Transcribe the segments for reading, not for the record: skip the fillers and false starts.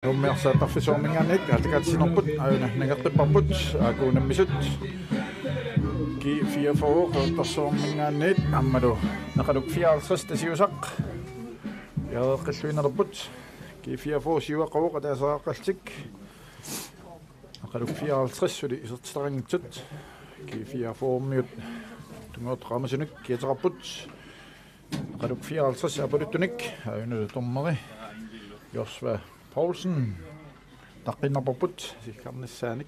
Nummersa tarfisorminganik atakatsinorput auna nangertipparput aakuunammisut ki 44 tarsormingaanit ammalu naqaluk 54 tasiusaq yaaqilluinerput ki 44 siuaqavuq ataasaaqaltik naqaluk 54 suli isertitariнгitsut ki 44 miut tungot qaamasunik kiaterarput naqaluk 54 apuluttunik auna tormeri Josva Poulsen taqinnerput sikkarnissaanik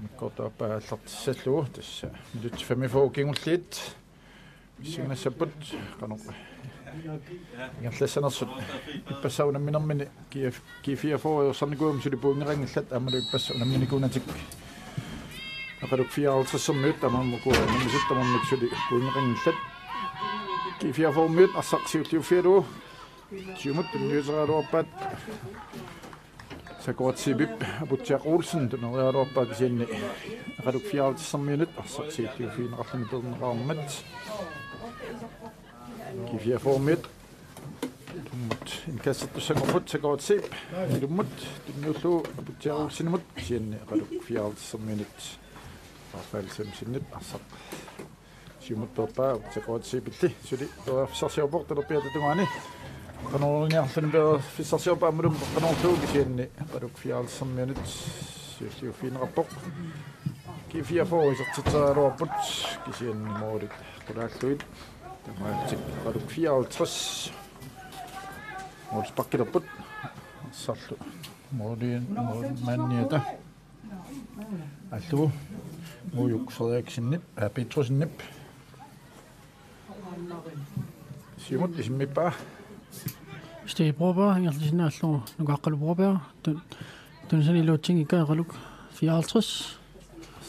mikkortuappa аллартиссаллугу тасса милут 45 кингуллиит сигнассаппут каноқ ингерлассанерсут иппассаунамминермини ки 44 сарникуум сулипуунгерингиллат амалу иппассаунамминикунатик ақалук 54 амаммуку намисуттамарник сули пуунгерингиллат ки 44 мит ассақсиуллиуффиалуу Tjumut nyhedsradiooppat sakortsibip Butchak Olsen den radiooppat sinne raduk 54 minut saksiitiu fiinerallani pernerarmat ki 44 minut tummut inkassertussangerput sakortsib ilummut tunniullu Butchak Olsenimut sinne raduk 54 minut afalsem sinnet assaq tjumut toppa sakortsibilli suli toafsarsiorport terpiatatungani Kanongen bør fissasjobb amrum kanontog sinni paduk 54 minut sysiu fin rapport ki 44 isertitsaruarput kisinni moorit qulaalluit tamaattik paduk 54 mooris pakkilerput sallu moodien manniata allu mujuk Frederiksinnip Petrusinnip simut isimmippa Stay proper, ingerlisina allu nuqaqqalu proper tunsani luutsingi kaaqaluk 54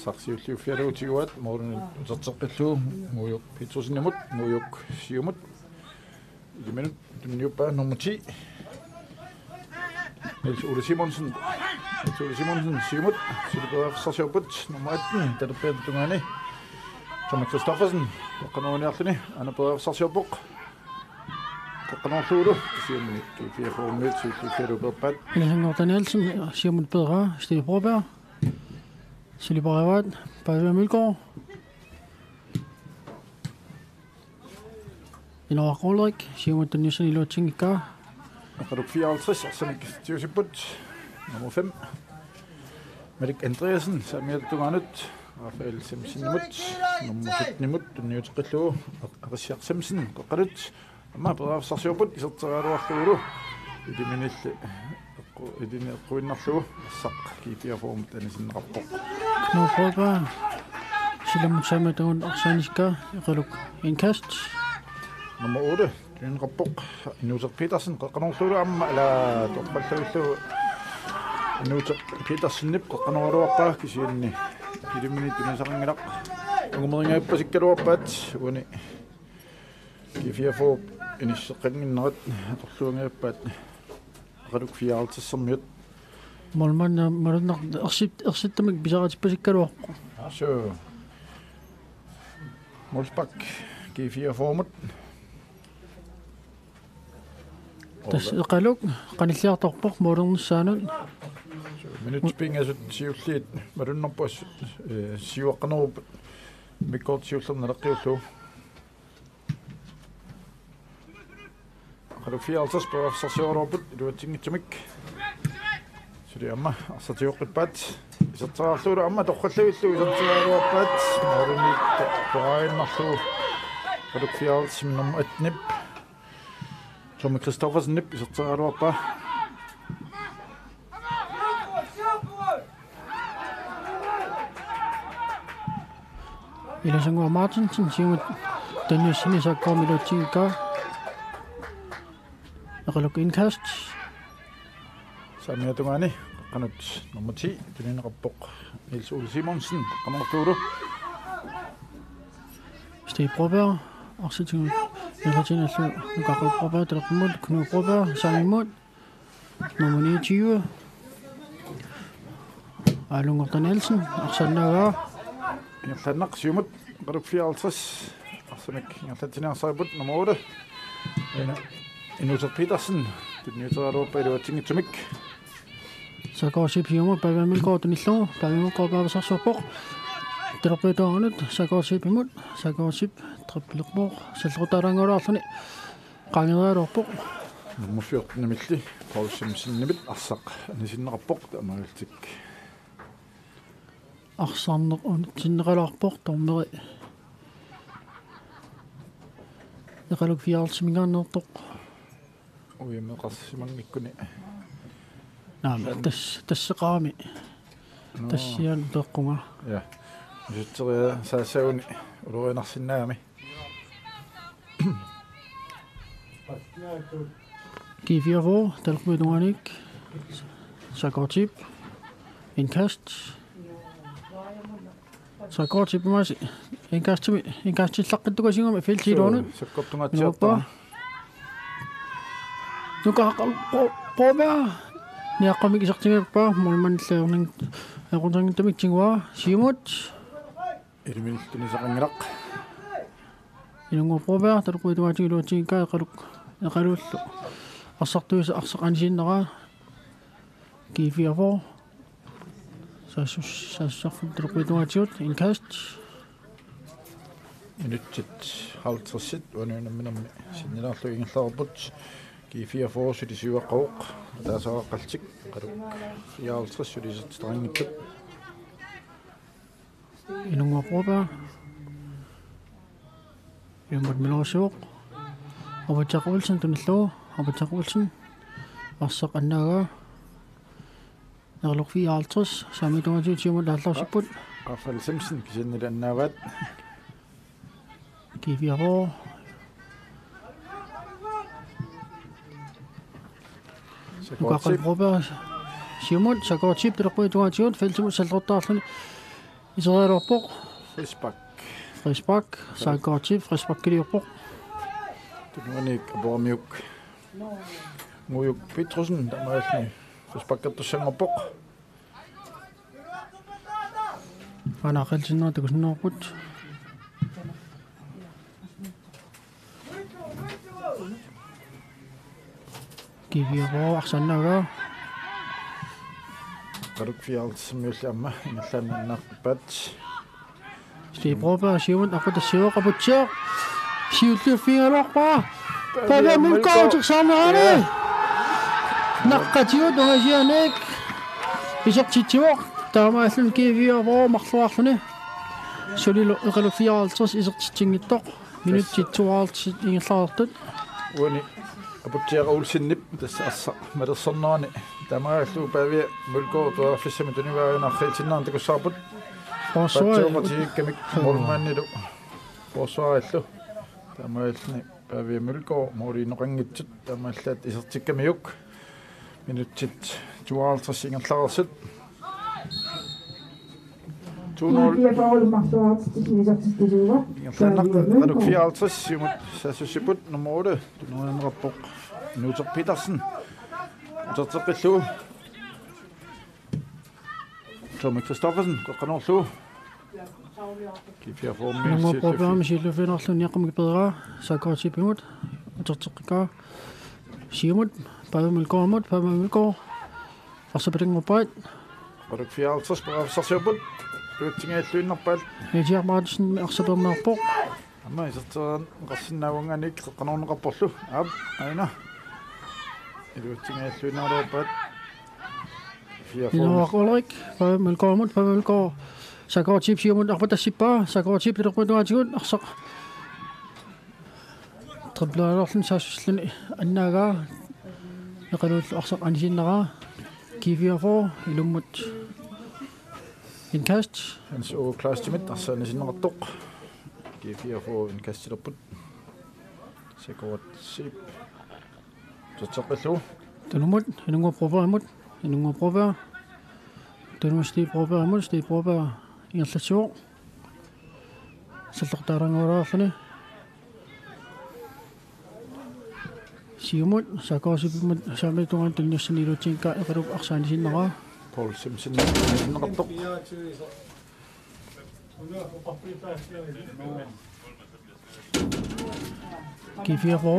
sarsiulliuffialuutiuat moorun uterteqqilluu muuyuq Petrusinnimut muuyuq siumut iminut tunniuppa nummuti Niels Ole Simonsen siumut suluqaafsarsiuput nummer 18 talerpeatungani Thomas Christoffersen qanooniarluni anapeaafsarsiupoq Kanorluulu siumni ki 44 minut suluqaaffialuuperpat Ilangortanelsen siumut bedra Steve Broberg Silibarevat Pavel Mølgaard Inora Ulrik siumut tunnisani luutsingikaa Naqaluk 54 arsanik tiusiput nummer 5 Malik Andreasen samiatunganut Rafael Simsinimut nummer 17 tunniuteqilluu Arissiaq Simsen qoqalut amma peaafsarsiorput iserteraruarluulu idiminilli idinneqquinnerlugu assaq ki 44 tanisinneqarpoq Knofroba silamut samatun arsaniska iqaluk inkast nummer 8 tinneqarpoq Inuuter Petersen qoqqanorluulu amma ala torpallallu Inuuter Petersenip qoqqanoruarpaa kisiinni idiminit tinisaqanngilaq ungumeringaippasikkaluarpaat uni ki 44 inisseqqanginnerat atorluungiappaat qaluk 54 minut molman marunaq ersittamik pisaqatippasikkaluarpo so molspak ki 44 mut tas iqaluk qanilliartorpoq modernissaanut minut pingasut siulliit malunnerpas siuaqqanerup mikkort siullernereqqiullu qaluk 54 peaafsarsiorluarput iluatingitsamik suli amma arsatiuqqippaat iserteraarluulu amma torqalluillu iserteraruarpaat mooruniit qoraainnarlugu qaluk 54 nummer 1 nip Thomas Christoffersen nip iserteraruarpaa Ilasangua Martinsen siumut tunnisani sakkormiluutsingikaa Iqaluk inkast samiatungani qanut nummer 10 tinneqarpoq Niels Ole Simonsen qanorluulu Steve Broberg arsitingu ilatinallu nuqaqqalu proper talerpumut Knu Broberg samimut nummer 29 Alungortanelsen arsannagaa ingerlannaq siumut qaluk 54 arsanik ingerlatinaarsaaput nummer 8 Inuuter Petersen den nyhedsradiooppa iluatingitsamik Sakotip imut Pavamilko tunillu Pavamilko Pavasarsuarpoq Terpetoanut Sakotip imut Sakotip Trippilerpoq Sallerutaarangulaarluni Qangerialuarpoq Nummerfiortnamilli Paulsimsinnimit arsaq anisinneqarpoq taamaaltik Arsaarneq untinneqalaarpoq tormeri Eqaluk fiaarsimingaannertoq uimeqarsimangnikkuni naami tasseqaami тассиан тоққунга ja ситтериа саассагуни улуинарсинаами Giviavo talqmituanik Sakotip inkast Sakotip masi inkastillaqqitukasingumi filtiluunut саккортунгаатсиарпа нукаақал пробаа Niaqamik isartingappa mulmanilleerning aquntangittamiktingua siimut илминиллунисақангилақ ilunguaprovaa talquituatigiluatigikaa eqalullu arsartuisa arsaqanisinnera kiifiavo saassarfut talquituatigut inkast minutsit 50 uanuunamminammi sinnilaarlu ingillarput G4 sylisivaqauq taasaqaqqaltik qaluk 54 sylisartitaraangittut ilunguaprovaa Jumbat melorsuuq avataqulsan tunillu avataqulsan arsaq annaaga nerluq 54 saamituatiutiumut aallarsipput Rafael Simpson kisinnila annaavat Giviavo Nukaqalprovaa siumut Sakotip terquituatigut feltimut sallertaarluni iserialuarpoq Frisbak Sakotip Frisbakkiliorpoq tunuanik abormiuk muyuk Petrusen tamaalni Frisbakkattussangerpoq anaqalsinnerut takusnerput Giviavo arsannaga qaluk 54 amma ingerlaannaarpat Stiproba siumut aqutassiuaqaputsiaq siulluuffigalorpa Pavamilkoutiqsaarnerani naqqatigut ungasianik isortitsuoq taamaallun Giviavo marluarluni sulilu eqaluk 54 isertittingittoq minuttit 42 ingerlaartut uani aputiaqa ulsinnip tassa arsa malersornerani tamaallu pavia mulko tuarfissami tunivaanarriitinnaarn takussaarput Patsuqatiikkamik mormaannilu Forsvarillu tamaalni pavia mulko mooriinoqanngitsut tamaallaat isertikkamiuk minuttit 52 ingerlarersut 2-0 ingerlaannaq 54 siumut sassussiput nummer 8 tunuanerappoq Nuter Petersen uterteqillu Tommy Christoffersen qoqqanorlu Nunguaprovaa sillufinerlun yaqamik pedra Sakotipimut uterteqqikaa siumut Pavamilko arsapalingorpaat qaluk 54 paraafsarsiuput luuttingaallуиннарпаал Niarmartsen arsapernerpoq amma iserteraan qarsinnaavunganik qoqqanorneqarporlu aap aina luuttingaallуиннаалуарpaat Inuaqulrik Pavamilko Sakotip siumut arpatassippaa Sakotip terquituatigut arsaq triplaarlun saassulluni annaagaa eqalullu arsaq anisinnera Giviavo ilummut inkast hans klaastimit arsaanisinneqartoq G4 inkastillerput Sakotip tutseqqillu tunumut inunguaprovaa Stiproba ingerlatsuoq sallertaarangulaarluni siumut Sakotipimut saamituungan tunniassaniluutinkkaa eqaluk arsaanisinnera Paul Simpson isinneqartoq Giviavo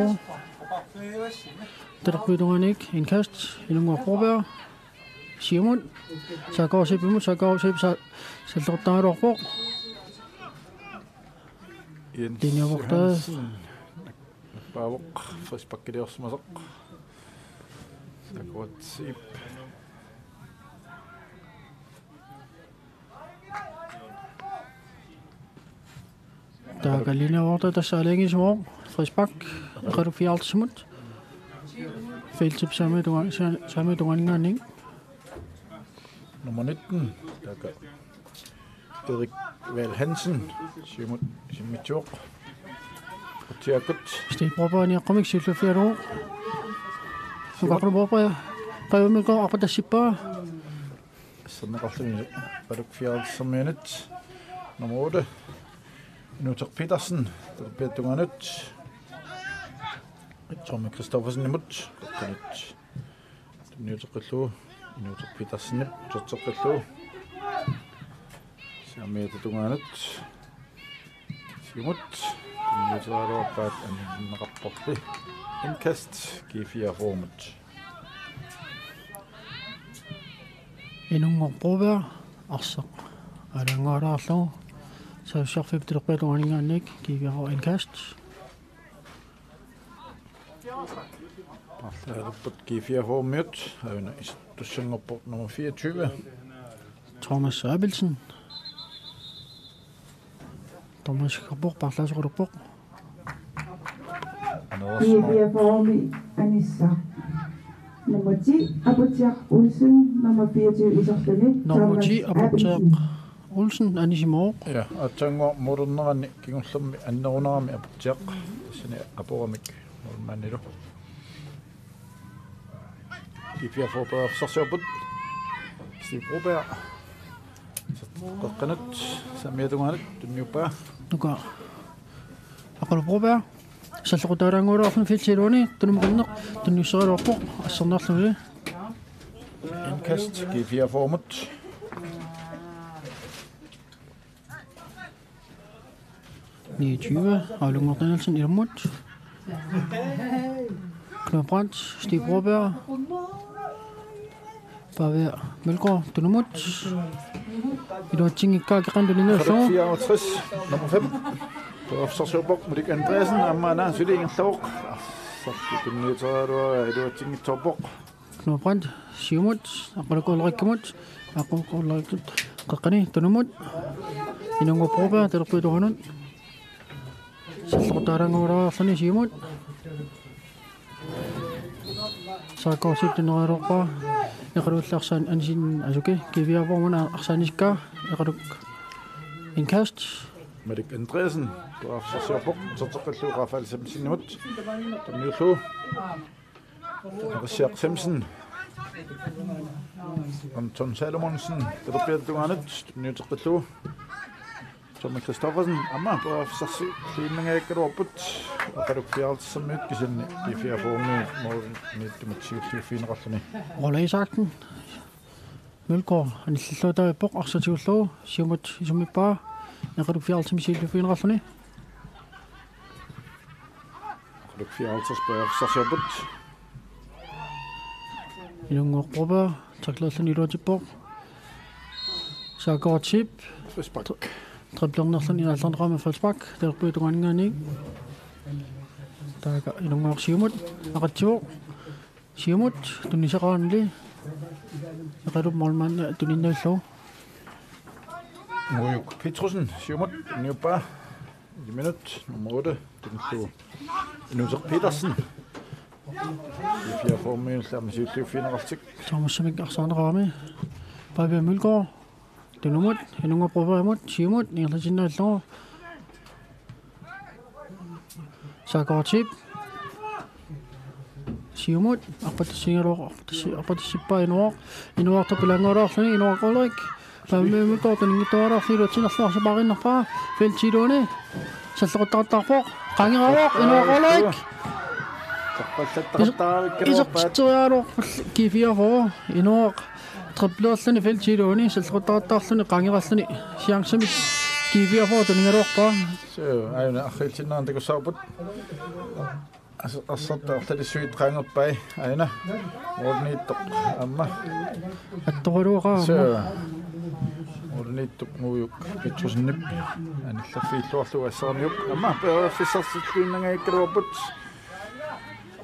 terquituanik inkast ilunguaprovaa Simon сакоосип имут сакоосип саллортааруарпоқ Linjavogter. Pavok, frispakkedersmasaq. Sakuatsip. Der linjavogter der særlig små frispak redufialtsmut. Feltip samme duanning. Nummer 19. Der gør Erik Val Hansen. Simmitjok. Tiakut. Stedbroberen jeg kom ikke til 4 år. Så var det brobber. Prøv med gå op på der sipper. Sådan er det. Var du fjerde som minut. Nummer 8. Nu tager Petersen. Der er bedre duanet. Tom Kristoffersen imod. Godt. Nu tager Klo. Nu tager Petersen. Så tager Klo. Så med det duanet. Simut. Nu tager det op at en rapport. Indkast. G4 formet. Inung brobber. Altså. Er det godt at slå? Så så fik det bedre duanning ikke. Giver indkast. Der er på G4 formet. Du synger på nummer 24. Thomas Sørbelsen. Thomas Kabuk, Bartlas Rudbuk. G4 formet Anissa. Nummer 10, Abutiak Olsen. Nummer 24, Isortene. Nummer 10, Abutiak Olsen, Anisimo. Ja, og tænker modernerne gik som andre med Abutiak. Sådan er Aboramik. Målmand er du. G4 forbereder sig så på Steve Broberg. Så godt kan det. Så mere du har det. Du nu bare. Nu går. Akkurat Broberg. Så slår der en år af fedt til du nu begynder. Du nu så er på og så nok det. Indkast G4 formet. Arlung Danielsen i mod. Knud Brandt, Stig Broberg. Bare Melgaard, du nu mod. I dag ting ikke kan rende lige ned så. 54 nummer 5. Du har så bok med dig Andreasen, Amanda, så det er en stok. Så det er nyt så du ting i top bok. Knud Brandt, Simut, akkurat går rigtig mod. Akkurat går rigtig. Kakani, du nu mod. I nogle Broberg, der på du hånden. Så står der en år sådan i Simut. Så går sig den noget op. Jeg kan udlægge sådan en sin, altså okay, giver hvor man er sådan ikke. Jeg kan en kast. Med dig Andreasen, du har så bok, så tager du Rafael Simpson imod. Du nu så. Richard Simpson. Anton Salomonsen, der bliver du andet. Du nu tager du. Tom Kristoffersen, Amma, du har så set filmingen ikke råbet. Og kan du fjerde som mødt gesinde i 4 former med det motiv til finretterne. Rolle i sagten. Melgaard, han slår der i bok, og så til at slå. Simut, som ikke bare. Jeg kan du fjerde som til finretterne. Kan du fjerde så spørger så sjovt. I nogle grupper, tak lad os lige råd til bok. Så går tip. Tripler sådan i alt ramme Felsbak, der bliver du gange ikke. Der er nogle Simut, Aratjo. Simut, du nisser ordentligt. Jeg redder målmand, du ligner så. Mojuk Petrusen, Simut, nu bare. I minut, nummer 8, den stod. Nu så Petersen. I 4 former, så man siger, det finder ret sikkert. Thomas Semik, sådan ramme. Bare ved Melgaard. Det er nummer, jeg nogle prøver imod, Simut, jeg har sådan noget slår. Så går tip. Simut, apa det siger du, apa det siger bare en år, der belanger der sådan en år går ikke. Så med går den ikke der, så det til at så bare ind fra, felt tiderne. Så slår der på, ganger over, en år går ikke. Så er du G4 for en år. Tripler sådan i felt tiderne, så slår der sådan ganger sådan chance med G4 for den ikke op på. Så er jo helt til når det går så på. Assarta det sygt trængerpej aina ordnittoq amma атторулугаа så ordnittoq nujuk pitrusinnip anillaffiilluarlu assarniuk amma peerfissarsilluinnagaikkaluarput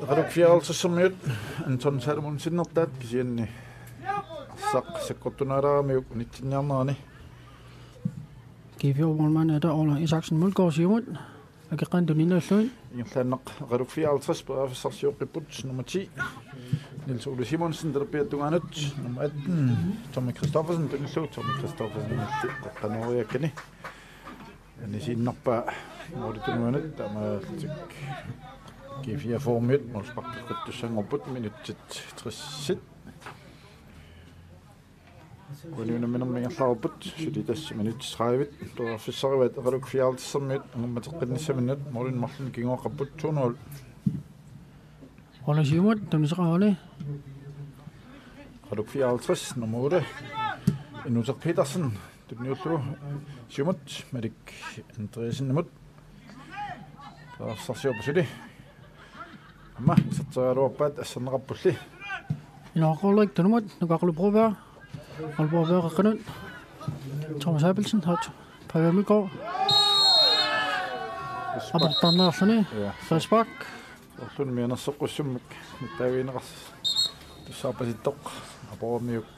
qalukfiaralsussermiut Anton Salomon sinnertaat kisianni saq sakkortunaalaarmiuk nitsinniarnerani Giviormolman er der Ola Isaksen Mulgaard Simon ageqantuninalluin Ingerlanneq qalukfiaraltras peerfissarsiuqqipput nummer 10 Niels Ole Simonsen der piatunganut nummer 18 Tommy Christoffersen tunillu Tommy Christoffersen qanuariakkani Nisinnerpa mooditunganut tama G4 formit molspaqqattussanngorput minuttit 60 Kununa minnermingerlarput sulitas minut 30 peerfissarivat qalukfiaraltissermiut angummateqqinnissaminut molin marlin kingoqqapput 2-0 Ola Simon tunisaqaani qalukfiaraltris nummer 8 Inuter Petersen tunniullu Simut Madik Andreasen nimut peerfissarsiorpusuli amma satsaruarpaat asserneqarpulli Inaqorluik tunumut nuqaqluprover Alborberqanut Thomas Abelsen hat Pavel Mulgaard Abortarnerlani Frisbak Orlun mianersoqqussummak taviineqars tussarpasittoq apormiuk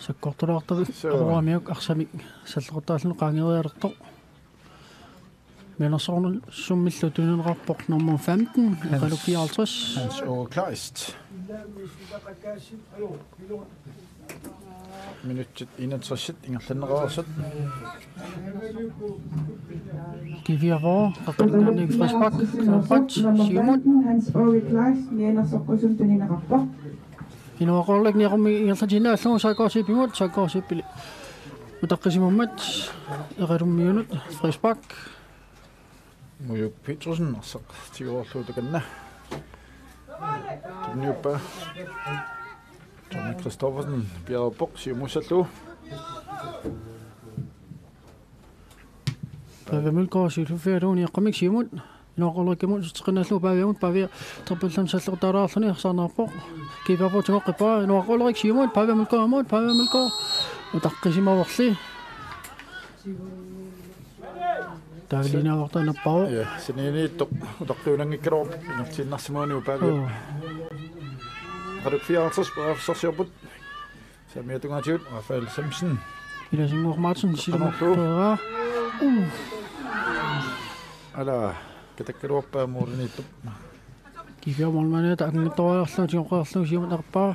sakkortulaartavi aporamiuk arsamik salleqortaallunu qaangerialertoq mianersornul summillu tununerarpoq nummer 15 qalukfiaraltris Hans Åge Kleist minuttit 61 ingerlanneqarsut Giviavor qaqinnanik Frisbak Frat Simon Hans Åge Kleist mianersoqqusum tuninaqarpoq Inuaqorlak niqarmi ingerlatinaallugu saaqorsiipimut saaqorsiippili utaqqisimmammat eqalummiunut Frisbak Mujuk Petrusen arsaq tiorlu takanna tunniuppa Tommy Christoffersen Bjerreborg siumusallu Pavel Mulgaard siluffialuuni iqqamik Simon Inuaqorlakimut teqinaallu paaviamut paavia terpullam salleqortaalaarluni arsaarnerpoq Giviavor tungoqqipaa Inuaqorlerik Simon Pavel Mulgaard utaqqisimavorli Taavilinaavaqtaanappao ja sininiittoq utaqqiunangikkaluup ingertinnarsimuaniu paavia qalukfiaraltris peerfissarsiorput samiatungatiut Rafael Simpson Ilasinguaq Martin silumupperaa ala katakkaluarpaa muuriniittup Giviormolmana taaqngittoriarlu tioqqaarlu Simon arpaa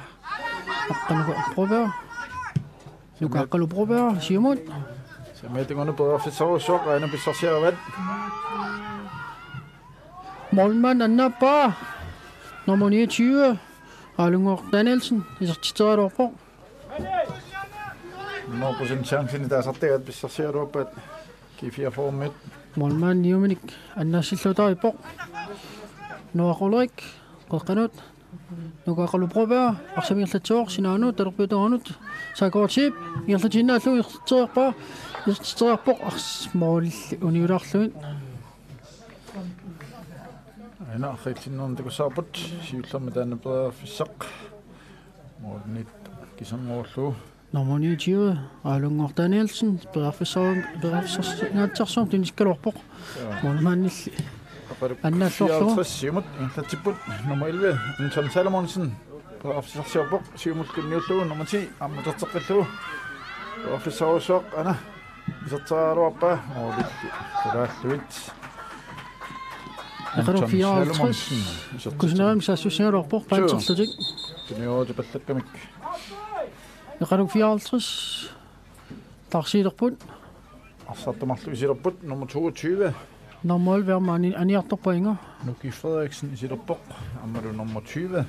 aqqanuqa prover nuqaqqaluprover Simon samiatunganu peerfissarussuaq aina pissarsiaravat Molman annapaa nummer 29 Alungor Danielsen isertiteraluarpoq 100% chancen i taasartagat pissarsiaruappaat G4 formit Molman niuminik annaassillutaripoq Nuaqorlerik qeqqanut nuqaqqaluprover arsamirlatsuoq sinaanu talerpiutoranut saaqortip ingerlatinaallu isertiterarpoq arsmoolilli uniularluin aina arritsinnerun takussaarput siullerma taanna peerfissaq muurnit kisangorlu nummer 29 Alungor Danielsen peerfissarnaatsersuum tiniskalorpoq Molmanilli annaalluarlu siumut ingerlatipput nummer 11 Anton Salomonsen peerfissarsiorpoq siumulkunniullu nummer 10 ammuterteqqillu peerfissarussuaq ana iserteraluarpaa muurlilli kulaalluit Qalukfiaraltris kusnaam saassusialuarpoq paanterlutik tuniortipallakkamik qalukfiaraltris tarsiilerput arsartumarlu isilerput nummer 22 nummer 11 vermaani aniartorpoinga Nuki Frederiksen isilerpoq ammalu nummer 20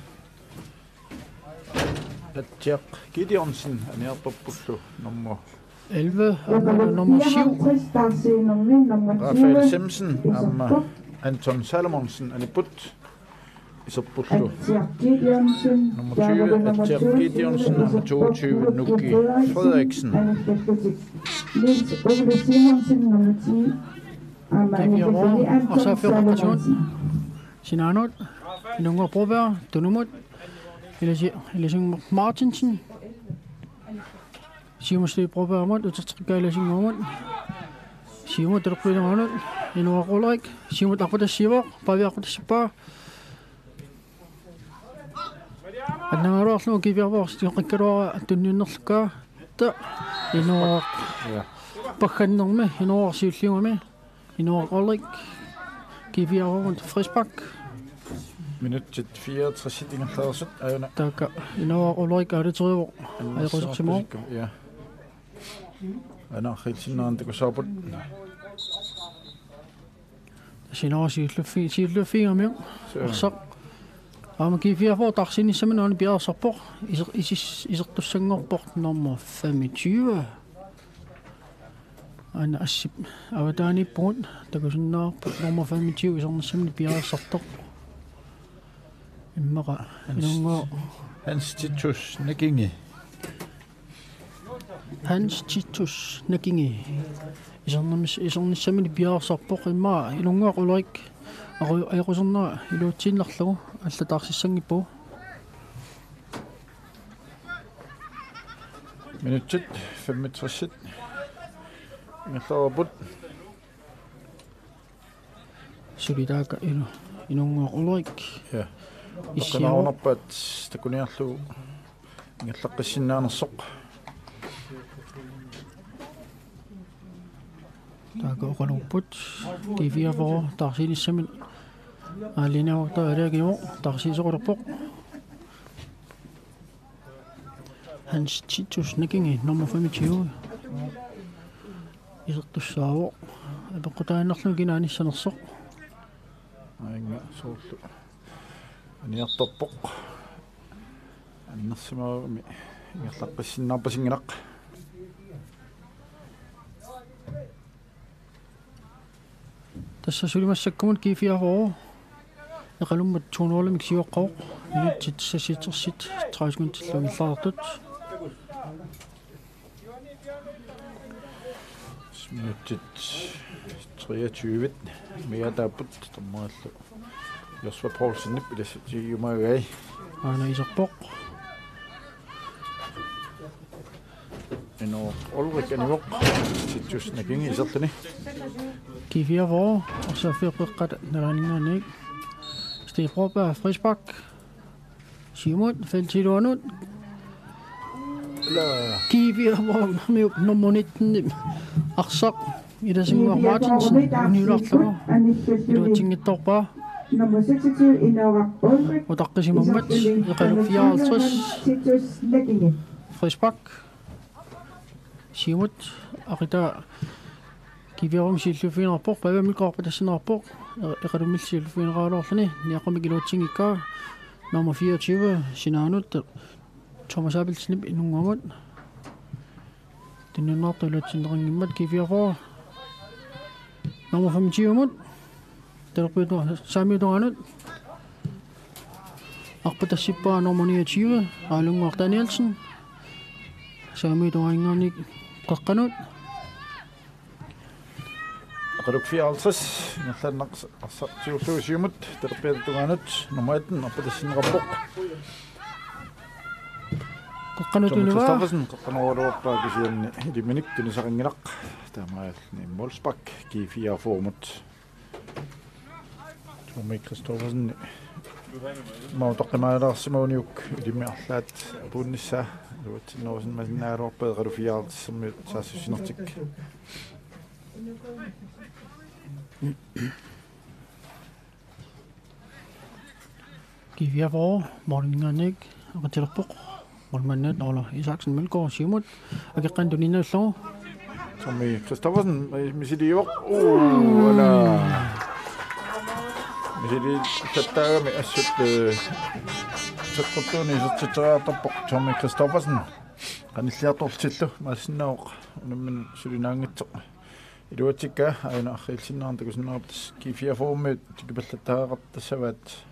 Jack Gideonsen aniartorpullu nummer 11 ammalu nummer 7 Rafael Simpson amma Anton Salomonsen aniput iserpullu nummer 20 Jack Gideonsen nummer 22 Nuki Frederiksen Niels Ole Simonsen nummer 10 Giviavor og så 14 Sinanut, Inunga Prober, Dunumut, Elising Martinsen, Simusli Prober Mut, Utska Elising Moment, Simut Rupidanut, Inua Rolek, Simut Apata Siva, Paviak Sipa. Another no give your boss, you can go to Nuska, you know, Bakanome, you know, Silly, you know, Rolek, give your fresh back. Minut 4 sitting thousand. You know, Rolek, I retrieve. I was small. Yeah. I know, it's not the Gosapot. She knows she's looking at me. So, I'm give you a photo. Taxi is on the support. Is it to sing up port number 22? And I would only point. There was no number 22 is on the same beer support. In Mara, Hans Titus Negingi. Hans Titus Negingi is on the same beer support in Mara. You know, like. I was on the Tin Lachlo as the taxi singing po. Minute 5 minutes sit. In a but Solidaka, you know, like. Yeah. Is she on up at the Cunyalu in a Lakasin and a sock? Tago can put TV of Taxi Semin. Alina Regio, Taxis or a pop. Hans Titus nicking it, no more for me too. Is it to show? But I not looking at any son of sock. I'm so near top book. And nothing more me. You're like a sinapping rock. Tas as jullie maar kom kyk vir jou. Ek gaan hom met tonole mix jou kook. Net sit trouens moet lo laat dit. Smutet 23 mere der på tommer. Josva Poulsen nip det så ju mig väg. Han är så bok. En Ulrik en vok. Sit just næging I sådan ni. Kyk vir jou og så vir bekat regningen ikke. Stig Prober Frischbak. Simon Feltidonut. Kyk vir jou med nummer 19. Aksak. I det som Martinsen. Nylachlo. Det tinge topper. Nummer 26 Inora Ulrik. Og der Simon Mats. Jeg kan 54. Frischbak. Simon. Arita. Kyk vir jou sit fin rapport. Hvad vil gå på det sin rapport? Jeg kan mildt fin rapport. Jeg kommer ikke ting I gør. Nummer 24. Sinanut. Thomas Abel snip I nogle år. Den er nok der lidt sin dreng I mat. Kyk vir jou. Nummer 25 mut. Der på Samuel Donut. Akpata sipa nummer 29. Alung Danielsen. Samuel Donut. Kakkanut. Akadok 54. Næsten nok så 27 mut. Der på Donut. Nummer 1 og på det sin rapport. Kakkanut nu var. Kristoffersen kan over på gesehen I de minut den så ringe nok. Der må en målspak give 4 format. Tommy Kristoffersen må dog meget der Simoniuk I de mere flat bundissa. Det var til noget sådan med den her oppe der 4 som så synoptik. Giv jer vor morgenen ikke og til på. Morgenen eller Isaksen Melgaard Simon. Og kan rent du lige så. Tommy Kristoffersen med sit jo. Eller Jadi kita med asset så kontoen I så til at på Tommy Kristoffersen. Han I ser dog til det, men sådan nok, men så det nanget. I det var tigga, jeg nok helt sin andre kunne sådan op give 4 format, det kan blive der ret så vet.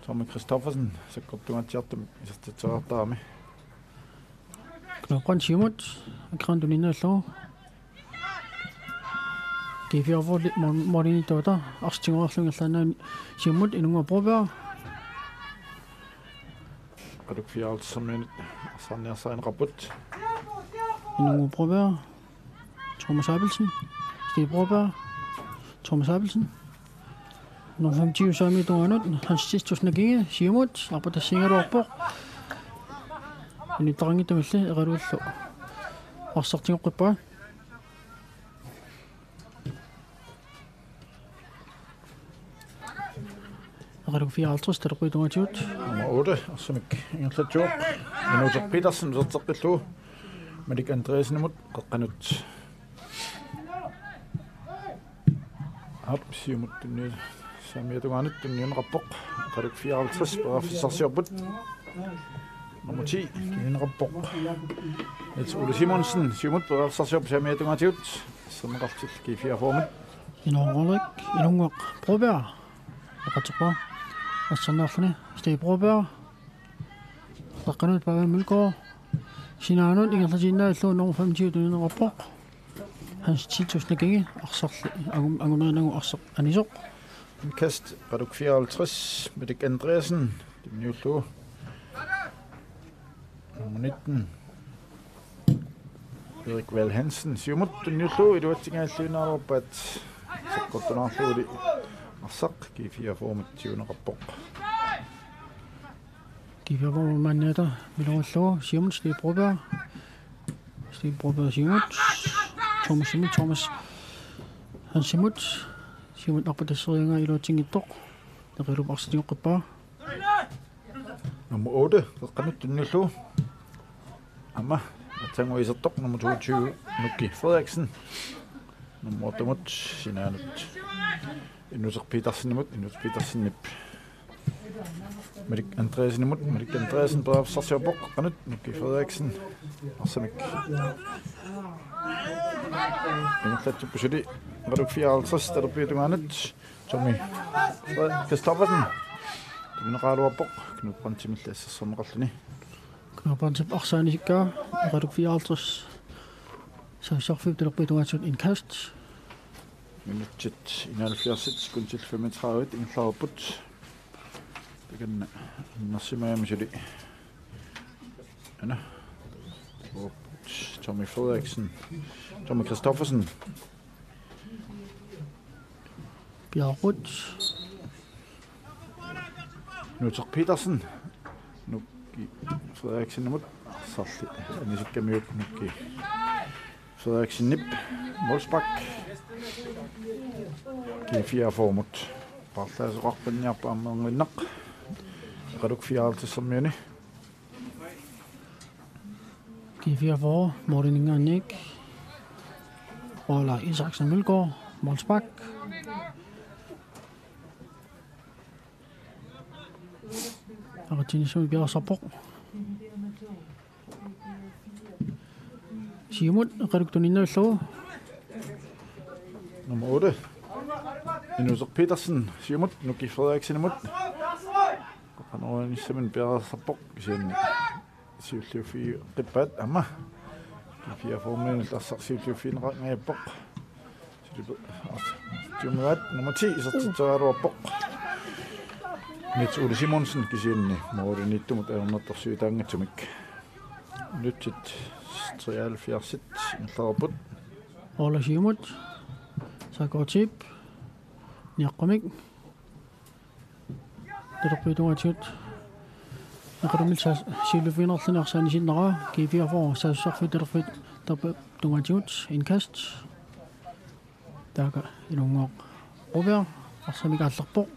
Tommy Kristoffersen, så kontoen til dem I så til at der med. Knoppen Simon, kan du lige så. Giviavoli Morini Tota, Arstingerlungerlana Simut inunga prober. Kaduk fialtsammen sannersain rapport. Inunga prober. Thomas Abelsen. Stig prober. Thomas Abelsen. Nummer 25 så med doanut. Hans sidste snakkinge Simut, arbejder singer oppe. En dreng der vil er det så. Og så tænker jeg på. Raduk 54 der på doanut. Nummer 8 som egentlig job. Men også Petersen så tager men det Andreasen mod kanut. Op Simut den Samia doanut den rapport. Raduk 54 på forsøgsjobbet. Nummer 10, en rapport. Et Ole Simonsen, Simut på forsøgsjob Samia doanut. Som ret til G4 formen. En overlæg, en unger prober. Og så på. Og så nærmere Stig prober. Der kan ud bare Mølgaard. Sinano, ingen der siger, slå nummer 25 den rapport. Hans 10.000 gænge, og så angonerende og så anisok. En kast, Raduk 54, med det Andreasen, det er jo slå. Nummer 19. Erik Val Hansen, Simut, den jo slå, det var ikke engang slå, når du at så godt du nok slå det. Og så G4 formet 20. rapport. G4 formet man netter, vil over slå, Simut, Stig prober. Stig prober, Simut. Thomas. Han Simut nok på det sørger i det tinget dog. Der er du bare sådan noget på. Nummer 8, så kan du den jo slå. Amma, jeg tænker i så dog nummer 22, Nuki Frederiksen. Nummer 8 mod Sinanut. Inusok Petersen imod, Inusok Petersen nip. Medik Andreasen imod, Medik Andreasen på Sarsjabok, Kanut, Nuki Frederiksen. Og så ikke. En klædt på det. Raduk 54, der bliver det andet. Tommy Kristoffersen. Det er en ret overbog. Knud Brønd med læser som rettelig. Knud Brønd til Arsene Hikker. Raduk 54. Så jeg fik det på det en kast. Minuttet 71, kun til 35, en klar opbud. Det kan næste med mig det. Anna. Tommy Frederiksen. Tommy Kristoffersen. Bjerrut. Nu tager Petersen. Nu Frederiksen imod. Så er det ikke med nu Frederiksen nip. Målsbak. G4 formet. Bartlas rocken jeg på mange nok. Raduk 54 som mene. G4 for Morten Ingernik. Roller Isaksen Mølgaard. Målsbak. Argentinian Bjerg Sabok. Simut, Raduk Donina slå. Nummer 8. Inusok Petersen, Simut, Nuki Frederiksen imod. Han har simpelthen Bjerg Sabok, siger 7-4 debat, amma. G4 formel, der så 7-4 rang af bok. Nummer 10, så er der bok. Nyt Ole Simonsen, Giselne, Morten Nitto, mutta on ottaa syytä angettomik. Nyt sit 73, en klar Ole Simut, så går tip. Njakkomik. Det er på et tjut. Jeg kan dumle sig Silviner til når sådan sin nara. G4 for så fedt der fedt der på et tjut. En kast. Der går en ung Robert og så Michael Sarbo.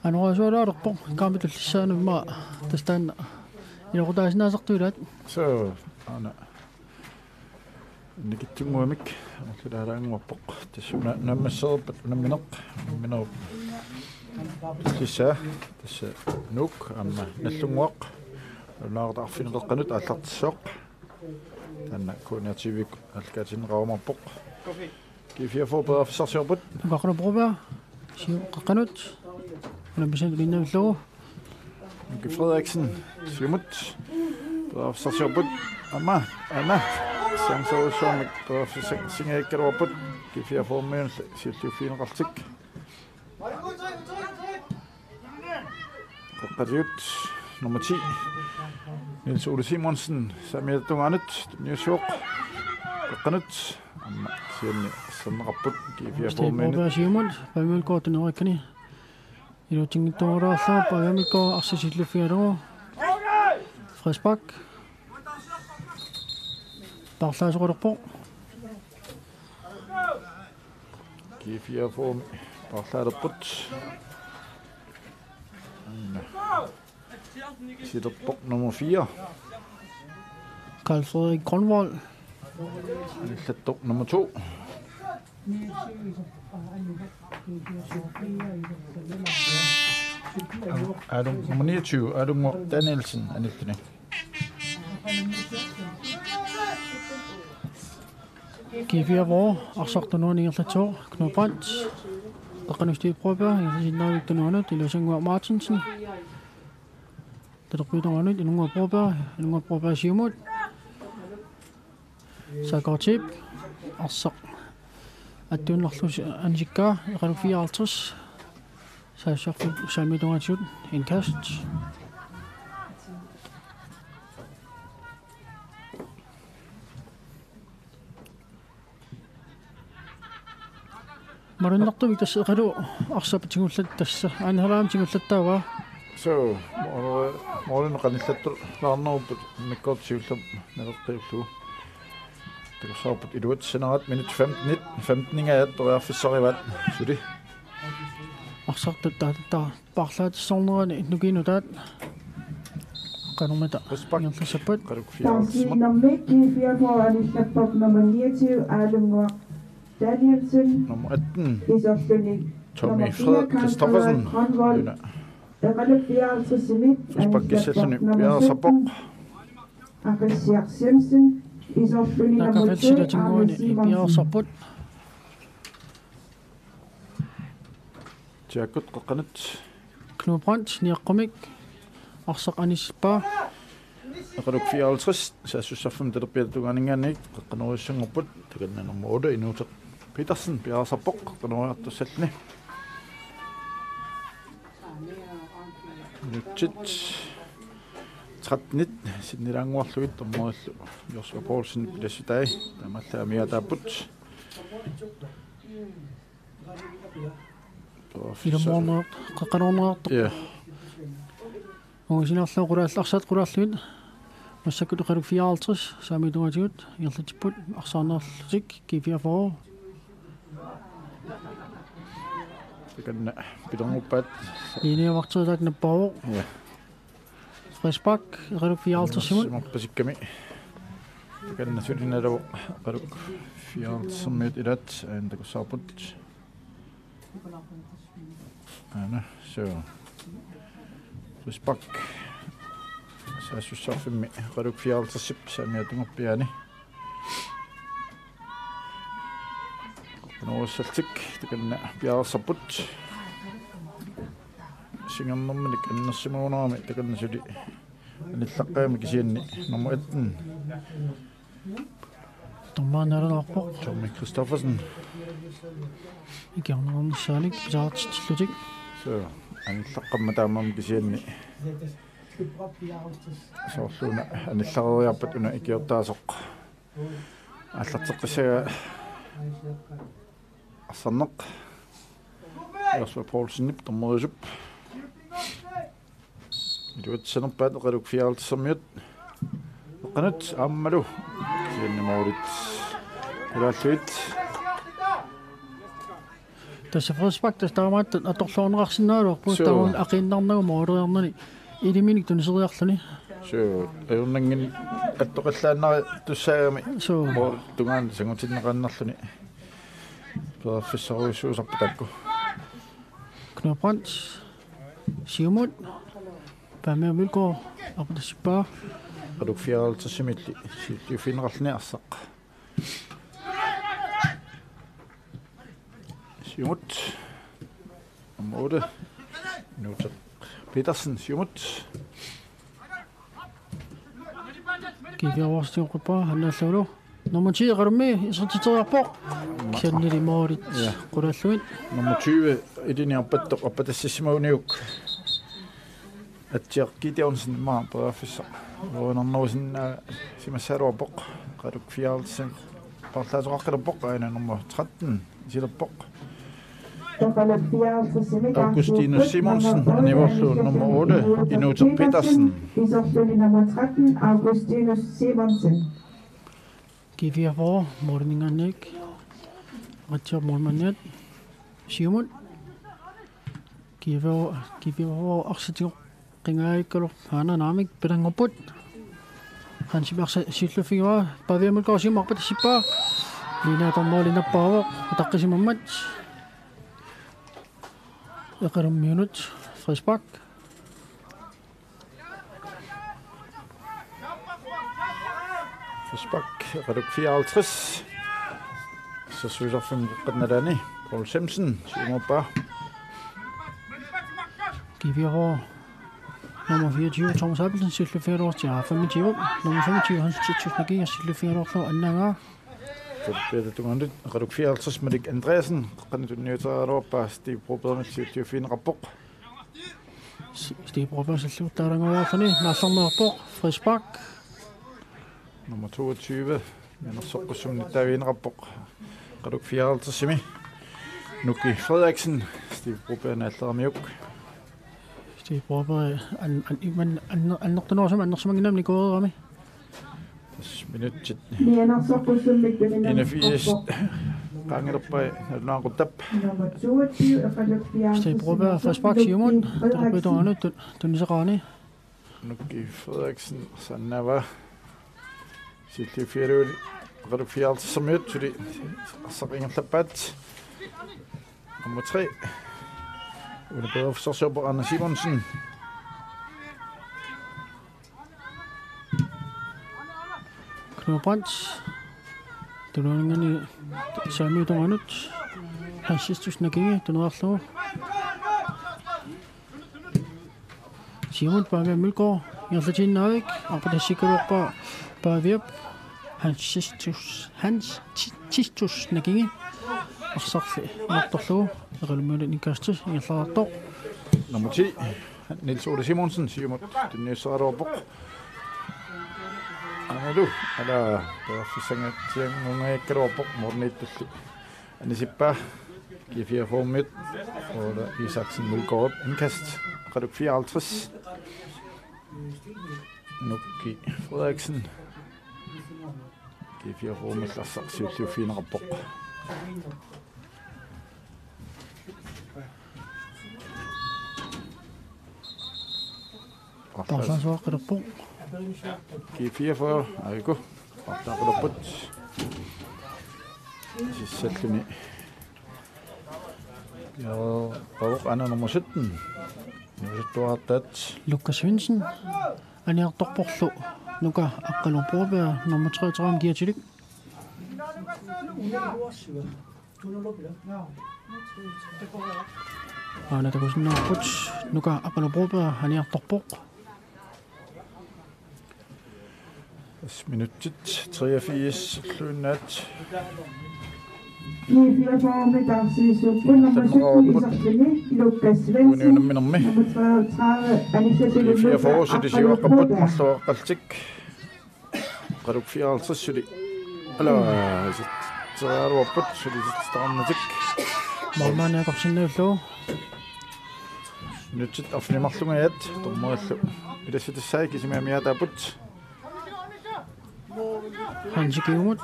Han har så der på kamp til sådan med det stand. Jeg har da sagt det. Så Anna. Nikit muamik. Det er en wapok. Det er nemlig så nemlig nok. Det er nok amma næstungwak. Når der finder der kanut at sok. Den kunne jeg tyve at sin raum på. G4 for på forsøgsjobbet. Hvad kan du bruge? Siv kanut. Når vi sender ind i slå. Nuki Frederiksen, Simut. Sarsjobut. Amma. Anna. Sangsoossuamik singaaikkaluarput kifiaformiun sillufiineqartik. Qoqqaliut nummer 10. Niels Ole Simonsen samiatunganut Newswalk. Qoqqanut amma sianni sanneqarput kifiaformiun. Siamut pamilkoortuneruikkani. Ilutingittuuraallaa pamilkoor arsisillufialugu. Frederiksbak. Parlaasuqulorpo. Kifiaform parlaalerput. Sitterpok nummer 4. Carl Frederik Grønvold. Sitterpok nummer 2. Adam nummer 29. Adam Danielsen er nittende. Kifiavor arsartunuanigerlatoo Knud Brandt. Eqanustiipruapa isinnaavittunuanut Ilusangua Martinsen. Talerpituanut Ilunguapruapa Siumut. Sakortip arsaq attuunlarlus ansikkaa eqalufiaartus. Saasarfu saamitungatsut inkast. Marunartuvik tassa eqalu arsapatiguullat tassa aanhalaamtiguullattaavaa. So, morgen qanillattur laarneruput mikkortsiullam nereqqiullu. Takussaarput iluat sinarat minut 15 ingaat toriarfissarivat suli. Arsartattaata parlaatissornerani nukinutaat qanumata Ruspak Tansi nummer 4 anillappak nummer 29 Alungua Danielsen. Nummer 18. Is opstilling. Tommy Fred Kristoffersen. Ruspak nummer 17. Akasiak Simpson. Is opstilling nummer 2 Arne Simonsen. Jakut qoqqanut. Knud Brandt niaqqumik arsaq anispaa. Eqaluk 54 saassussarfum talerpiatuganingaannik qaqqanurissanngorput takanna nummer 8 inuuteq Petersen piarsarpoq qaqqanuariartussalni. Nutsit 13 sinnilaanguarluit tommorillu Joshua Poulsen pilassitai tamallaamiataaput. Ilumorneq qaqqanuarneartoq. Ja. Sinarluu qulaallarsat qulaarluit массакут эқалук 54 самитуатигут ирлатиппут арсаарнерлутик кифиафоо Takanna pilernguppaat иниавартуусаак наппаавоо ja Frederiksbak эқалук 54 симут simorpasikkami takanna sulinalavu eqaluk 54 minut ilat takussaarput ana so Ruspak saassussarfimmi eqaluk 54 saamiatungorpiani Noossaltik takanna piarsarput singernerminik annersimuunerami takanna suli anillaqqiami kisianni nummer 18 томмаанаалерпоқ Tommy Kristoffersen икиарнернссааник писаартиллутик so anillaqqamma taamam kisianni soorluuna anillariarpat una ikiortaasoq аллартеққисага арсарнеқ Joshua Poulsen томмерисуп илуатсанерпаат эқалук 54 эққанут ааммалу кианнимаулит илааллуит тасса Frederiksbak тастаамаат аторлуорнеқарсинаалуар пуустагуун ақииннарнагума олериарнани илиминик тунисериарлуни so эуннангин аттоқаллааннари туссаагами so тунгаан сангутиннеқарнарлуни перфиссоруйссуусарпатакку Knud Brandt Siumut памиавилко апутассиппаа эқалук 54 силлиуфинерарлни арсақ Siumut nummer 8 Nutzer Petersen Siumut Giver vores til Europa, han er solo. Nummer 10 er du med, så til tredje på. Kender det mordet. Goddag, nummer 20 i din arbejde og på det Simoniuk. At jeg giver os en meget på officer. Og når noget sådan som ser over på, kan du kvæle sig. Bare lad os række på nummer 13. Siger på. Augustinus Simonsen, han er også nummer 8, Inuto Petersen. Nummer 13, Augustinus Simonsen. Giver vor morgenen ikke. Retjab morgenen. Simon. Giver vor også til ringer ikke, eller han er nærmest bedre op. Han siger også sit fire. Bare vi må gå sig op på det sipa. Lina der må lina power. Der kan sig moment. Jeg kan minut. Frisbak. Frisbak. Kan du 54. Så synes jeg 5 Dani. Paul Simpson. Simon bare. Giver over. Nummer 24, Thomas Appelsen, Sylvie Ferdorf, ja, 25. Nummer 25, Hans Tjusnagi, og Sylvie Ferdorf, og anden gang. Så bliver det dungt. Reduk 54, Medik Andreasen. Kan du nødt til at råbe, Steve Broberg med til at finde rapport. Steve Broberg, så slut, der er der noget sådan. Nasser med rapport, Frisbak. Nummer 22, men så går som der er en rapport. Reduk 54, Simi. Nuki Frederiksen, Steve Broberg, Natter Mjuk. Steve Broberg, han nok den også, han nok så mange nemlig gået ramme. Minut 81 gange op på når går tab. Steve Broberg, Frisbak, Simon, der blev dårligt, den er så rane. Nuki Frederiksen, Sannava. Sylvie Ferdorf, Reduk 54 som mødt, fordi så ringer tabat. Nummer 3. Uden bedre så så på Anna Simonsen. Knud Brandt. Det er nogle samme i døgnet. Han sidste snakke, det er noget Simon bare ved Mølgaard. Jeg får til Nørik, og på det sikkert op bare ved. Hans sidste snakke. Og så nok der slå. Jeg kan løbe den i kaste. Jeg får dog. Nummer 10. Niels Ole Simonsen siger mod den næste er deroppe. Er du? Eller der er for sengen til nogle af ikke deroppe. Morgen et. Han er bare giver 4 for midt. Og der Isaksen vil gå op. Indkast. Reduk 54. Nuki Frederiksen. Giver 4 for midt. Og så siger det fine rapport. Bare så kan du på. G44, Aiko. Og der kan du på. Det er sættende. Ja, og Anna nummer 17. Nu har det. Lukas Svendsen. Han er dog på slå. Nu kan Akkalon Broberg nummer 33 giver til det. Han er der sådan noget puts. Nu kan Akkalon Broberg, han er dog på. Minut 83, klønnet. I 4 formiddag så nummer 17 Isaksen, Lukas Svendsen. Nummer 33, Anissa Sylvie. 4 for, så det siger jo rapport, så Galtik. Reduk 54, så det. Eller, så er du oppe, så det står med tik. Målmanden er godt sådan noget slå. Minut 1, og fornemmer slå med et. Du må slå. I det sætte sig ikke, som er mere der putt. Hans ikke imod.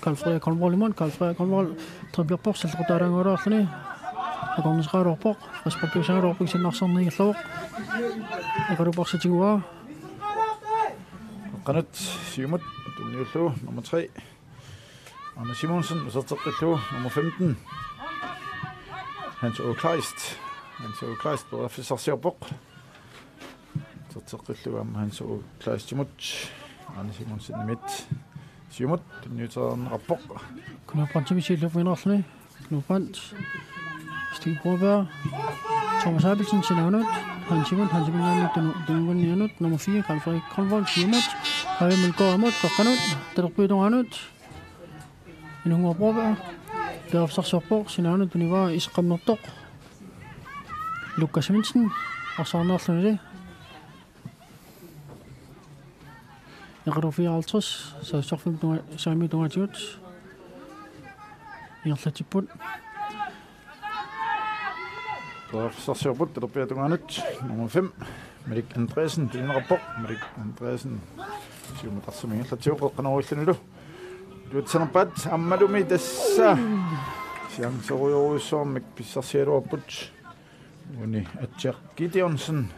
Karl-Frederik Kolmvold imod. Karl-Frederik Kolmvold tribler på, så der er en rød sådan. Og kommer så rød på. Respekterer sig rød på sin nakson i slå. Og kan du bare sætte ud. Kanet Simon, den nye slå nummer 3. Anna Simonsen, og så tager det slå nummer 15. Hans Kleist. Hans Kleist på FSR Serbok. Så tager det slå om Hans Kleist imod. Anna Simonsen i midt. Simon, den nye tager en rapport. Knud Brandt, vi siger, for en røsne. Knud Brandt. Steve Broberg. Thomas Appelsen til navnet. Hans Simon, den nummer 4. Karl-Frederik Kolmvold, Simon. Pavemil går imod, Kakkanut, Terpydunganut. Inungo Boba, Gavsar Sopor, Sinanut, Univa, Iskamnotok. Lukas Vincent, Asarnarlunde. Nagarufi Altos, Sofim Sami Donatut. Yarlatiput. Forsørbut, der bliver dunganut. Nummer 5. Merik Andresen, det er en rapport. Merik Andresen. Siger man, der som en slags tjøkker, kan over i nu. Du er sådan bad, amma du med dessa. Siger så ryger så med pissarsjerbut. Uni Atjer Gideonsen.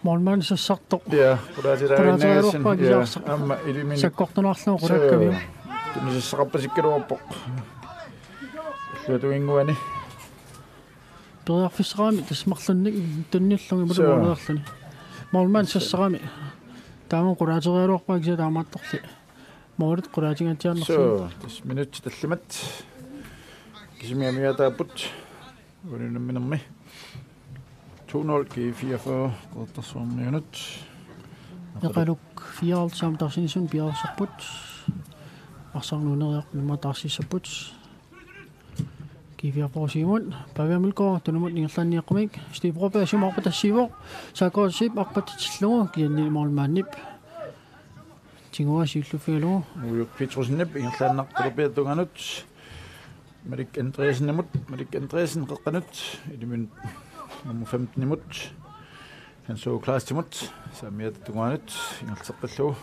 Målmand så sagt dog. Ja, det er det der er næsen. Ja, amma i det min. Så godt den også noget ret kan vi. Det er så rapper sikkert over på. Det du ingen uenig. Bedre fiskerami, det smager den nyt langt i både målmand. Målmand så srami. Der er nogle kuratorer og bare ikke der mat dog. Målet kuratingen til andre. Så det minut til det limit. Kisem jeg mere der but. Hvor er det med? 2-0 G44. Det er så minut. Jeg kan lukke 4 alt sammen der sin søn bliver så but. Og så nu noget nummer der sig så but. G4 på Simon. Bare vil gå det nummer 19 jeg kommer ikke. Steve Robert som op på det siver. Så går det op på det slå giver den målmand nip. Tingo sig til fælde. Nu Petrus nip en klar nok der bliver dunganut. Merik Andresen imod. Merik Andresen Kakkanut. I det min nummer 15 imod. Han så klar til imod. Så mere dunganut. En altså slå.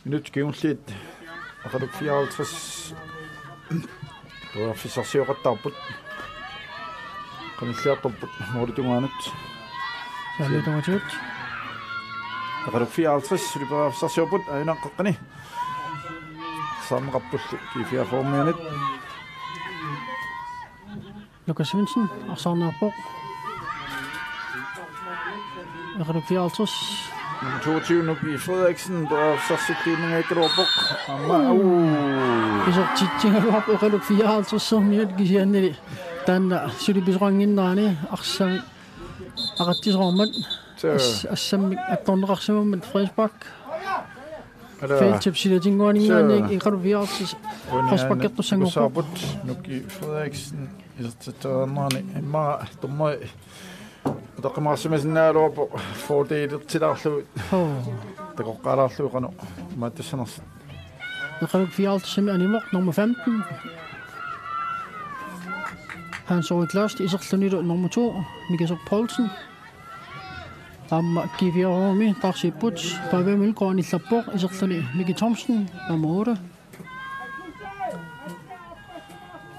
Minut gennemsnit. Og kan du 54. Du har fisket sig ret op. Kan du slæbe op mod dunganut. Så lidt over til. Der kan du 54. Så du bare fisket sig op. Ej nok Kakkani. Samme rapport i 4 former. Lukas Vincent og Sarnar på. Jeg kan du 54. Nummer 22 nu i Frederiksen, der er så sikringen ikke der på. Det så tit jeg har på kan du 54 som jeg giver ned. Den der så det besrang ind der ne. Aksa aktis roman. Assam at den rakse med Frederiksbak. Fældtip siger det går ingen jeg kan du 54. Frederiksbak du sang op. Nu i Frederiksen. Det er noget meget dumt. Der kommer også med sådan her op for det til der slut. Det går godt at nu. Men det sådan. Jeg kan ikke 54 simpelthen nummer 15. Han så et last i sig nummer 2. Michael Poulsen. Giver vi over med der sig Butch. Bare ved Mølgaard i Slapborg i sig Michael Thomsen nummer 8.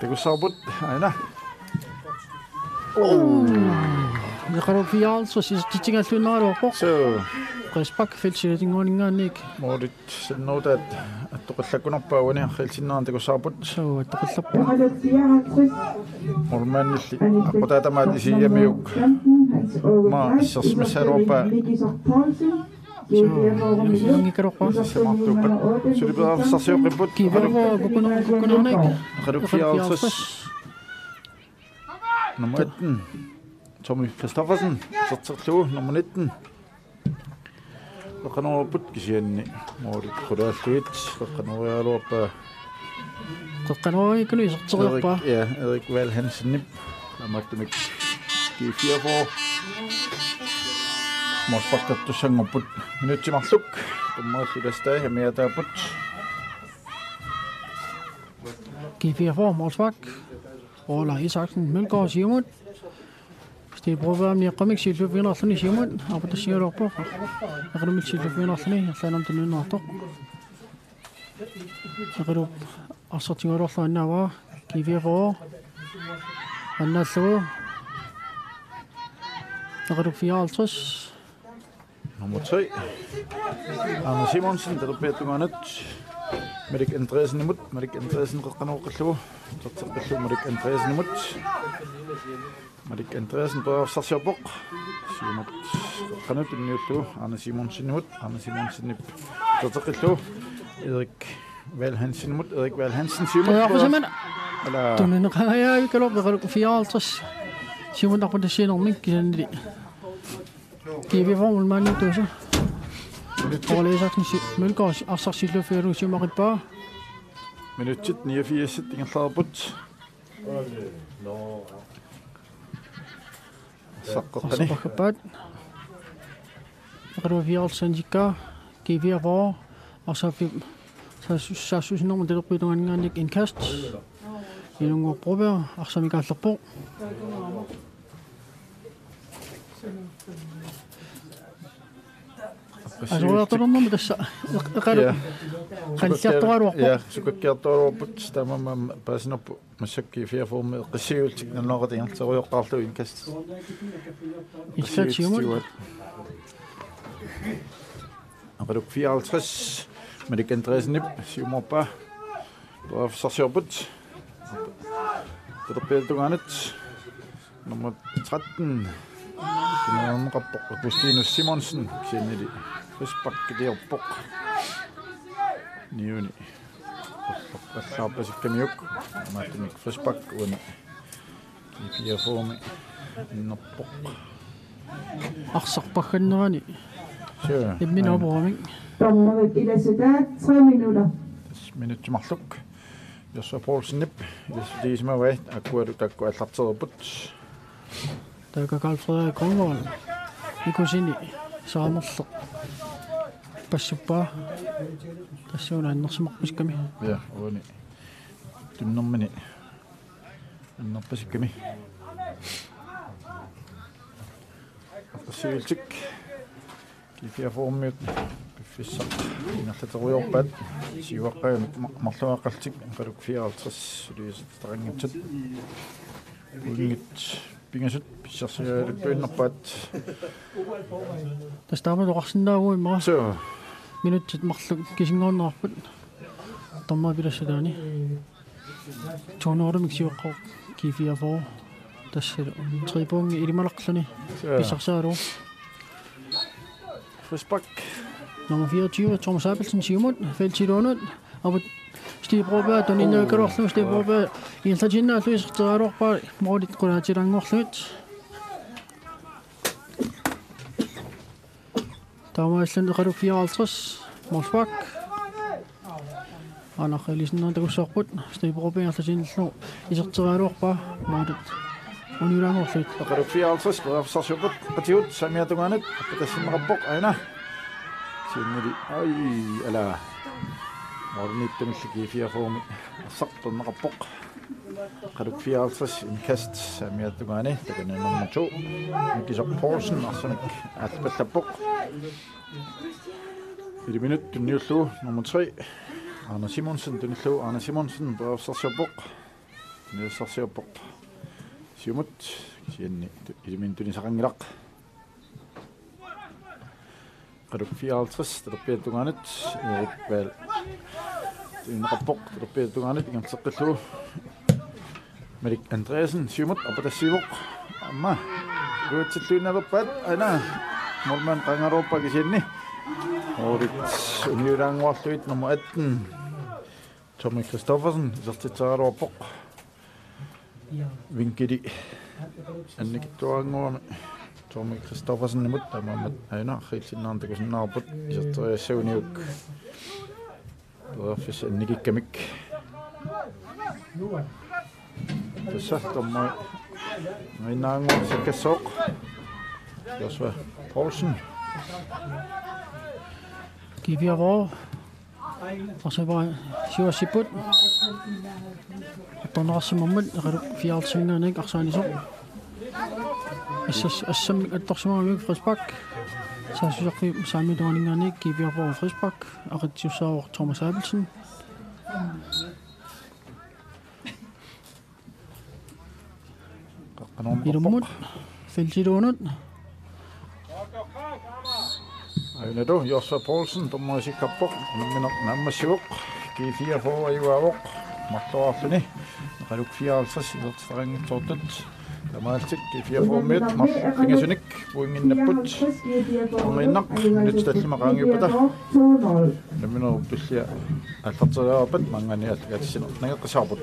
Det går så bort. Ejna. Jeg kan ikke altså så de ting er slut når der på. Så Respekt fældt det går ingen ikke. Må det så noget at du kan slække op på en helt sin det går så bort. Så det kan så Jeg har det 54. Normalt og der man det siger med jo. Men så smider op på. Så ikke kan du Så det bliver så ser på. Giver hvor ikke. Kan du 54. Nummer 18. Tommy Kristoffersen, så slå nummer 19. Og kan over budgesjen, hvor det kunne være slut, så kan over op. Så kan over ikke nu så på. Ja, Erik Val Hansen nip. Der måtte mig give 4 for. Må spakke du sang op bud. Minut til masluk. Du må slutte stadig med der bud. Give 4 for målsvak. Ola Isaksen Mølgaard Simon. Det prøver om jeg kommer ikke til at vinde sådan i Simon. Og det siger du på. Jeg kan ikke til at vinde sådan i. Jeg sagde om det nu når. Jeg kan du og så tænker du sådan der var. Give 4 for. Anden så. Jeg kan du 54. Nummer 3. Anders Simonsen, der bliver du mandet. Merik Andresen imod. Merik Andresen kan over slå. Så slår Merik Andresen imod. Merik Andresen på Sarsjabok. Simon kan ikke blive slå. Anders Simonsen imod. Anders Simonsen imod. Så slå. Erik Val Hansen imod. Erik Val Hansen Simon. Ja, for simpelthen. Du nu kan jeg ikke lov at 54. Simon der på det scene om ikke sådan det. Giver vi formel mand i døse. Overlæsaksen Mølgaard Arsarsillufiru Simarippa. Minuttet 89 tingerlaarput. Saqqaqqani. Saqqaqqapat. Ruvialsanjika Kiviavor og så synes nogen det der bliver nogle indkast. I nogle prøver og så vi kan på. Altså hvor er der noget med det så? Kan jeg tror ja, så kan jeg tror på stemmer man bare sådan på måske for få med result når noget det så jeg går til indkast. I skal sige og du 54 med det kan dreje nip siger man bare så ser på det der bliver du andet nummer 13 nummer Agustinus Simonsen kender det frisk det er bok Niuni. Saapa sitten joku. Mä ajattelin, että frisk on kipiä formi. Noppo. Arsarpakkannerani. Sure. Det min opvarming. Dommer i det sidste 3 minutter. Minuutti mahluk. Jos on Poulsen nip. Det som er ved, at gå et laptop på. Der kan Carl Frederik Kronvold. Vi kunne se i sommer. Passuppa. Tässä on aina sama piskami. Ja, on niin. Tunnommeni. Noppasikami. Syyltik. Kifiä formiut. Fissa. Innerta terujorpat. Siuaqqa marluaqaltik. Qaluk 54 lyset strangitsit. Ungit pingasut pissarsiaalippuinnerpaat. Tässä taamat orsinnaavui maa. Så Minuttit marlu kisingornerput. Tomma pilassadaani. Tonorumik siuqqo kifiä for. Tässä tribungi ilimalaqluni. Pissarsaadu. Frisbak. Nummer 24, Thomas Abelsen, Simon, Feltidonut, og Stig Broberg, den ene gør Stig Broberg, i en slags at løse til at bare må det gå til den slut. Der var sådan reduk 54, Målsbak. Og når jeg lige sådan der så godt, Stig Broberg så sin slå, i så til at bare må det. Og nu der slut. Reduk 54, og så så godt, partiet, som jeg tog andet, og det er sådan rapport, ejner. Sinneri ai ala mornittamilliki fiafomi saqtun rappaq qaduk 54 inkast samiatugani takana nummer 2 Mikisok Poulsen arsanik atpallapoq i minut tunillu nummer 3 Arne Simonsen tunillu Arne Simonsen brafsarsiapoq nisarsiapoq siumut sianni i min tunisaqangilaq Qaduk 54 der bliver tunganet Erik Val en rapport der bliver tunganet en saqillu Merik Andreasen Simut apa tasivuk amma guutsilluunaruppat ana mulman qangaruuppa kisinni orit uniurangorluit nummer 18 Tommy Christoffersen sertitaaruarpoq vinkili annikittuanguami Tommy Christoffersen imod der mammat aina khilsinnaanta kusinnaarput isertoriassuuniuk perfis annikikkamik tässä tommai nainnaangu sikassoq Joshua Poulsen Kiviä vor. Og så var Sjøsiput. Og der også moment, reduk 54 ikke, og så er det så. Som at der så meget Frisbak. Så synes jeg samme dronningen ikke giver for Frisbak og det så Thomas Abelsen. I det mod Feltidonut. Aina do Joshua Poulsen tommo sikappoq minaq nammassivuk G4 for ayuaavoq marluarluni qaluk 54 ilertarangitsortut Tamaaltik G4 for mit martingasunik puinginnapput onginnaq nutstallumaqaangiupata namino tullia аллартилаапат мангани аллатсинер нагеққисаапут